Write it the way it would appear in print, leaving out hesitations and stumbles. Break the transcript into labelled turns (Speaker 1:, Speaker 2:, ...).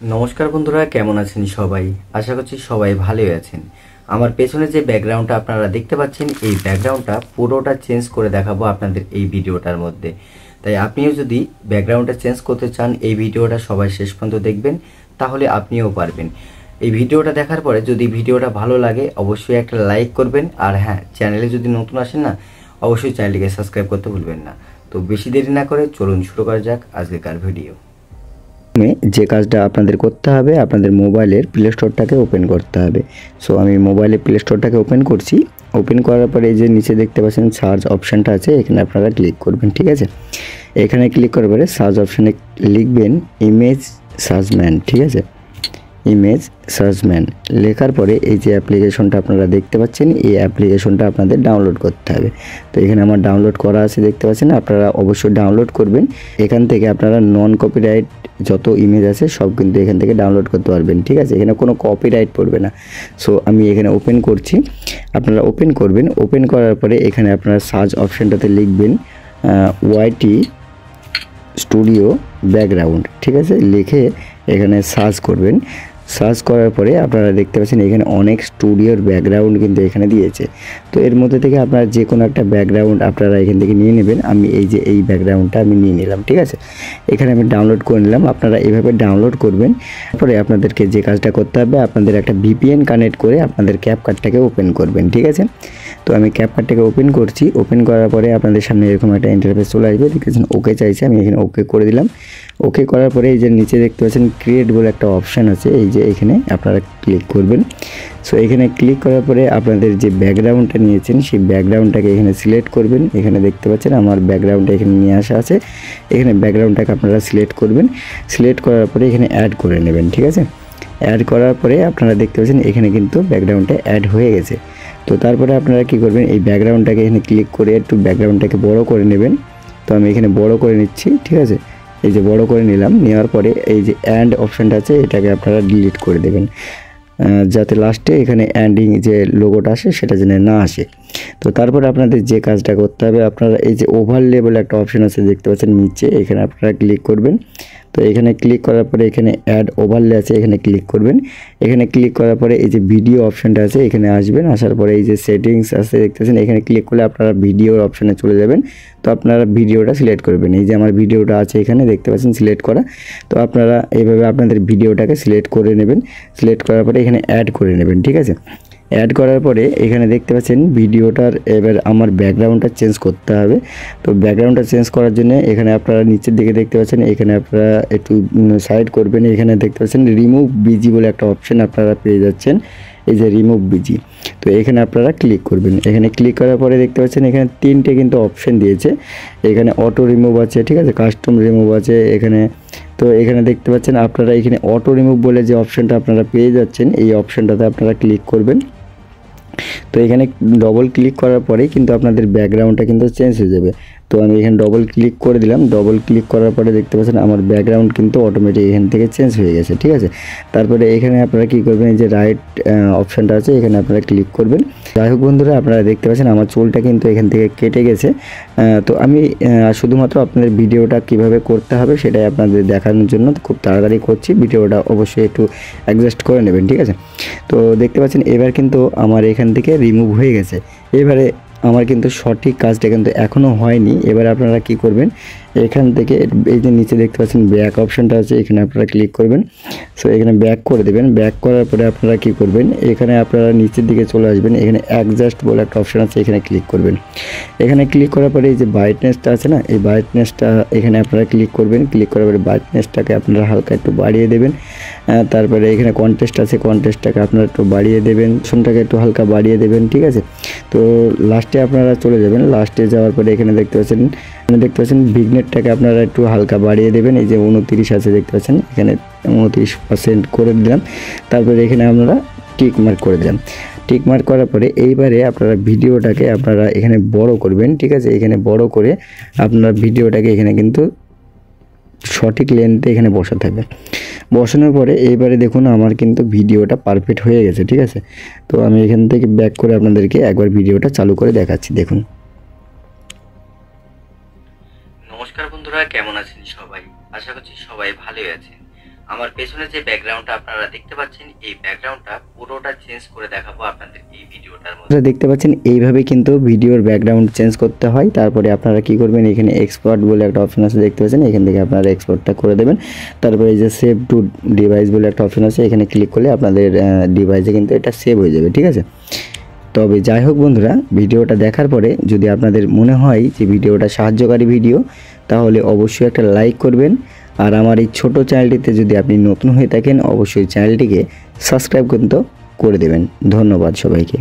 Speaker 1: নমস্কার বন্ধুরা, কেমন আছেন সবাই? আশা করছি সবাই ভালোই আছেন। আমার পেছনে যে ব্যাকগ্রাউন্ডটা আপনারা দেখতে পাচ্ছেন, এই ব্যাকগ্রাউন্ডটা পুরোটা চেঞ্জ করে দেখাবো আপনাদের এই ভিডিওটার মধ্যে। তাই আপনিও যদি ব্যাকগ্রাউন্ডটা চেঞ্জ করতে চান, এই ভিডিওটা সবাই শেষ পর্যন্ত দেখবেন, তাহলে আপনিও পারবেন। এই ভিডিওটা দেখার পরে যদি ভিডিওটা ভালো লাগে অবশ্যই একটা লাইক করবেন, আর হ্যাঁ, চ্যানেলে যদি নতুন আসেন না, অবশ্যই চ্যানেলটিকে সাবস্ক্রাইব করতে ভুলবেন না। তো বেশি দেরি না করে চলুন শুরু করা যাক আজকেকার ভিডিও। যে কাজটা আপনাদের করতে হবে, আপনাদের মোবাইলের প্লে স্টোরটাকে ওপেন করতে হবে। সো আমি মোবাইলের প্লে স্টোরটাকে ওপেন করছি। ওপেন করার পরে এই যে নিচে দেখতে পাচ্ছেন সার্চ অপশানটা আছে, এখানে আপনারা ক্লিক করবেন। ঠিক আছে, এখানে ক্লিক করার পরে সার্চ অপশানে লিখবেন ইমেজ সার্চম্যান। ঠিক আছে, ইমেজ সার্চম্যান লেখার পরে এই যে অ্যাপ্লিকেশনটা আপনারা দেখতে পাচ্ছেন, এই অ্যাপ্লিকেশনটা আপনাদের ডাউনলোড করতে হবে। তো এখানে আমার ডাউনলোড করা আছে দেখতে পাচ্ছেন, আপনারা অবশ্যই ডাউনলোড করবেন। এখান থেকে আপনারা নন কপিরাইট যত ইমেজ আছে সব কিন্তু এখান থেকে ডাউনলোড করতে পারবেন। ঠিক আছে, এখানে কোনো কপিরাইট পড়বে না। সো আমি এখানে ওপেন করছি, আপনারা ওপেন করবেন। ওপেন করার পরে এখানে আপনারা সার্চ অপশানটাতে লিখবেন ওয়াইটি স্টুডিও ব্যাকগ্রাউন্ড। ঠিক আছে, লিখে এখানে সার্চ করবেন। সার্চ করার পরে আপনারা দেখতে পাচ্ছেন এখানে অনেক স্টুডিওর ব্যাকগ্রাউন্ড কিন্তু এখানে দিয়েছে। তো এর মধ্যে থেকে আপনারা যে কোনো একটা ব্যাকগ্রাউন্ড আপনারা এখান থেকে নিয়ে নেবেন। আমি এই যে এই ব্যাকগ্রাউন্ডটা আমি নিয়ে নিলাম। ঠিক আছে, এখানে আমি ডাউনলোড করে নিলাম। আপনারা এভাবে ডাউনলোড করবেন। তারপরে আপনাদেরকে যে কাজটা করতে হবে, আপনাদের একটা ভিপিএন কানেক্ট করে আপনাদের ক্যাপকাটটাকে ওপেন করবেন। ঠিক আছে, তো আমি ক্যাপকাটটাকে ওপেন করছি। ওপেন করার পরে আপনাদের সামনে এরকম একটা ইন্টারফেস চলে আসবে। দেখেছেন ওকে চাইছে, আমি এখানে ওকে করে দিলাম। ওকে করার পরে এই যে নিচে দেখতে পাচ্ছেন ক্রিয়েট বলে একটা অপশান আছে, এই যে এখানে আপনারা ক্লিক করবেন। সো এখানে ক্লিক করার পরে আপনাদের যে ব্যাকগ্রাউন্ডটা নিয়েছেন সেই ব্যাকগ্রাউন্ডটাকে এখানে সিলেক্ট করবেন। এখানে দেখতে পাচ্ছেন আমার ব্যাকগ্রাউন্ডটা এখানে নিয়ে আসা আছে। এখানে ব্যাকগ্রাউন্ডটাকে আপনারা সিলেক্ট করবেন। সিলেক্ট করার পরে এখানে অ্যাড করে নেবেন। ঠিক আছে, অ্যাড করার পরে আপনারা দেখতে পাচ্ছেন এখানে কিন্তু ব্যাকগ্রাউন্ডটা অ্যাড হয়ে গেছে। তো তারপরে আপনারা কি করবেন, এই ব্যাকগ্রাউন্ডটাকে এখানে ক্লিক করে একটু ব্যাকগ্রাউন্ডটাকে বড় করে নেবেন। তো আমি এখানে বড় করে নিচ্ছি। ঠিক আছে, এই যে বড় করে নিলাম। নেওয়ার পরে এই যে অ্যান্ড অপশানটা আছে এটাকে আপনারা ডিলিট করে দেবেন, যাতে লাস্টে এখানে অ্যান্ডিং যে লোগোটা আসে সেটা যেন না আসে। তো তারপরে আপনাদের যে কাজটা করতে হবে, আপনারা এই যে ওভারলে বলে একটা অপশান আছে দেখতে পাচ্ছেন নিচে, এখানে আপনারা ক্লিক করবেন। তো এখানে ক্লিক করার পরে এখানে অ্যাড ওভারলে আছে, এখানে ক্লিক করবেন। এখানে ক্লিক করার পরে এই যে ভিডিও অপশানটা আছে এখানে আসবেন। আসার পরে এই যে সেটিংস আছে দেখতেছেন, এখানে ক্লিক করলে আপনারা ভিডিওর অপশানে চলে যাবেন। তো আপনারা ভিডিওটা সিলেক্ট করবেন। এই যে আমার ভিডিওটা আছে এখানে দেখতে পাচ্ছেন সিলেক্ট করা। তো আপনারা এইভাবে আপনাদের ভিডিওটাকে সিলেক্ট করে নেবেন। সিলেক্ট করার পরে এখানে অ্যাড করে নেবেন। ঠিক আছে, অ্যাড করার পরে এখানে দেখতে পাচ্ছেন ভিডিওটার এবার আমার ব্যাকগ্রাউন্ডটা চেঞ্জ করতে হবে। তো ব্যাকগ্রাউন্ডটা চেঞ্জ করার জন্য এখানে আপনারা নিচের দিকে দেখতে পাচ্ছেন, এখানে আপনারা একটু সাইড করবেন। এখানে দেখতে পাচ্ছেন রিমুভ বিজি বলে একটা অপশান আপনারা পেয়ে যাচ্ছেন, এই যে রিমুভ বিজি। তো এখানে আপনারা ক্লিক করবেন। এখানে ক্লিক করার পরে দেখতে পাচ্ছেন এখানে তিনটে কিন্তু অপশান দিয়েছে। এখানে অটো রিমুভ আছে, ঠিক আছে, কাস্টম রিমুভ আছে এখানে। তো এখানে দেখতে পাচ্ছেন আপনারা এখানে অটো রিমুভ বলে যে অপশানটা আপনারা পেয়ে যাচ্ছেন, এই অপশানটাতে আপনারা ক্লিক করবেন। তো এখানে ডবল ক্লিক করার পরেই কিন্তু আপনাদের ব্যাকগ্রাউন্ডটা কিন্তু চেঞ্জ হয়ে যাবে। তো আমি এখানে ডবল ক্লিক করে দিলাম। ডবল ক্লিক করার পরে দেখতে পাচ্ছেন আমার ব্যাকগ্রাউন্ড কিন্তু অটোমেটিক এখান থেকে চেঞ্জ হয়ে গেছে। ঠিক আছে, তারপরে এখানে আপনারা কি করবেন, এই যে রাইট অপশানটা আছে এখানে আপনারা ক্লিক করবেন। যাই হোক বন্ধুরা, আপনারা দেখতে পাচ্ছেন আমার চুলটা কিন্তু এখান থেকে কেটে গেছে। তো আমি শুধুমাত্র আপনাদের ভিডিওটা কিভাবে করতে হবে সেটাই আপনাদের দেখানোর জন্য খুব তাড়াতাড়ি করছি। ভিডিওটা অবশ্যই একটু অ্যাডজাস্ট করে নেবেন। ঠিক আছে, তো দেখতে পাচ্ছেন এবার কিন্তু আমার এখান থেকে রিমুভ হয়ে গেছে। এবারে আমার কিন্তু সঠিক কাজটা কিন্তু এখনও হয়নি। এবার আপনারা কি করবেন, এখান থেকে এই যে নিচে দেখতে পাচ্ছেন ব্যাক অপশানটা আছে এখানে আপনারা ক্লিক করবেন। সো এখানে ব্যাক করে দেবেন। ব্যাক করার পরে আপনারা কি করবেন, এখানে আপনারা নিচের দিকে চলে আসবেন। এখানে অ্যাডজাস্ট বলে একটা অপশান আছে এখানে ক্লিক করবেন। এখানে ক্লিক করার পরে এই যে ব্রাইটনেসটা আছে না, এই ব্রাইটনেসটা এখানে আপনারা ক্লিক করবেন। ক্লিক করার পরে ব্রাইটনেসটাকে আপনারা হালকা একটু বাড়িয়ে দেবেন। তারপরে এখানে কন্টেস্ট আছে, কন্টেস্টটাকে আপনারা একটু বাড়িয়ে দেবেন, শোনটাকে একটু হালকা বাড়িয়ে দেবেন। ঠিক আছে, তো লাস্টে আপনারা চলে যাবেন। লাস্টে যাওয়ার পরে এখানে দেখতে পাচ্ছেন ভিগনেটটাকে আপনারা একটু হালকা বাড়িয়ে দেবেন। এই যে 29 আছে দেখতে পাচ্ছেন, এখানে 29% করে দিলাম। তারপরে এখানে আপনারা টিক মার্ক করে দিলাম। টিক মার্ক করার পরে এইবারে আপনারা ভিডিওটাকে আপনারা এখানে বড় করবেন। ঠিক আছে, এখানে বড় করে আপনারা ভিডিওটাকে এখানে কিন্তু সঠিক লেন্থে এখানে বসাতে হবে। বসানোর পরে এইবারে দেখুন আমার কিন্তু ভিডিওটা পারফেক্ট হয়ে গেছে। ঠিক আছে, তো আমি এখান থেকে ব্যাক করে আপনাদেরকে একবার ভিডিওটা চালু করে দেখাচ্ছি। দেখুন। নমস্কার বন্ধুরা, কেমন আছেন সবাই? আশা করছি সবাই ভালোই আছেন। আমার পেছনে যে ব্যাকগ্রাউন্ডটা আপনারা দেখতে পাচ্ছেন এই ব্যাকগ্রাউন্ডটা পুরোটা চেঞ্জ করে দেখাবো আপনাদের এই ভিডিওটার মধ্যে। দেখতে পাচ্ছেন এইভাবে কিন্তু ভিডিওর ব্যাকগ্রাউন্ড চেঞ্জ করতে হয়। তারপরে আপনারা কি করবেন, এখানে এক্সপোর্ট বলে একটা অপশন আছে দেখতে পাচ্ছেন, এখান থেকে আপনারা এক্সপোর্টটা করে দেবেন। তারপরে এই যে সেভ টু ডিভাইস বলে একটা অপশন আছে, এখানে ক্লিক করলে আপনাদের ডিভাইসে কিন্তু এটা সেভ হয়ে যাবে, ঠিক আছে। তবে যাই হোক বন্ধুরা, ভিডিওটা দেখার পরে যদি আপনাদের মনে হয় যে ভিডিওটা সাহায্যকারী ভিডিও, তাহলে অবশ্যই একটা লাইক করবেন। আর আমার এই ছোট চ্যানেলটিতে যদি আপনি নতুন হয়ে থাকেন, অবশ্যই চ্যানেলটিকে সাবস্ক্রাইব কিন্তু করে দেবেন। ধন্যবাদ সবাইকে।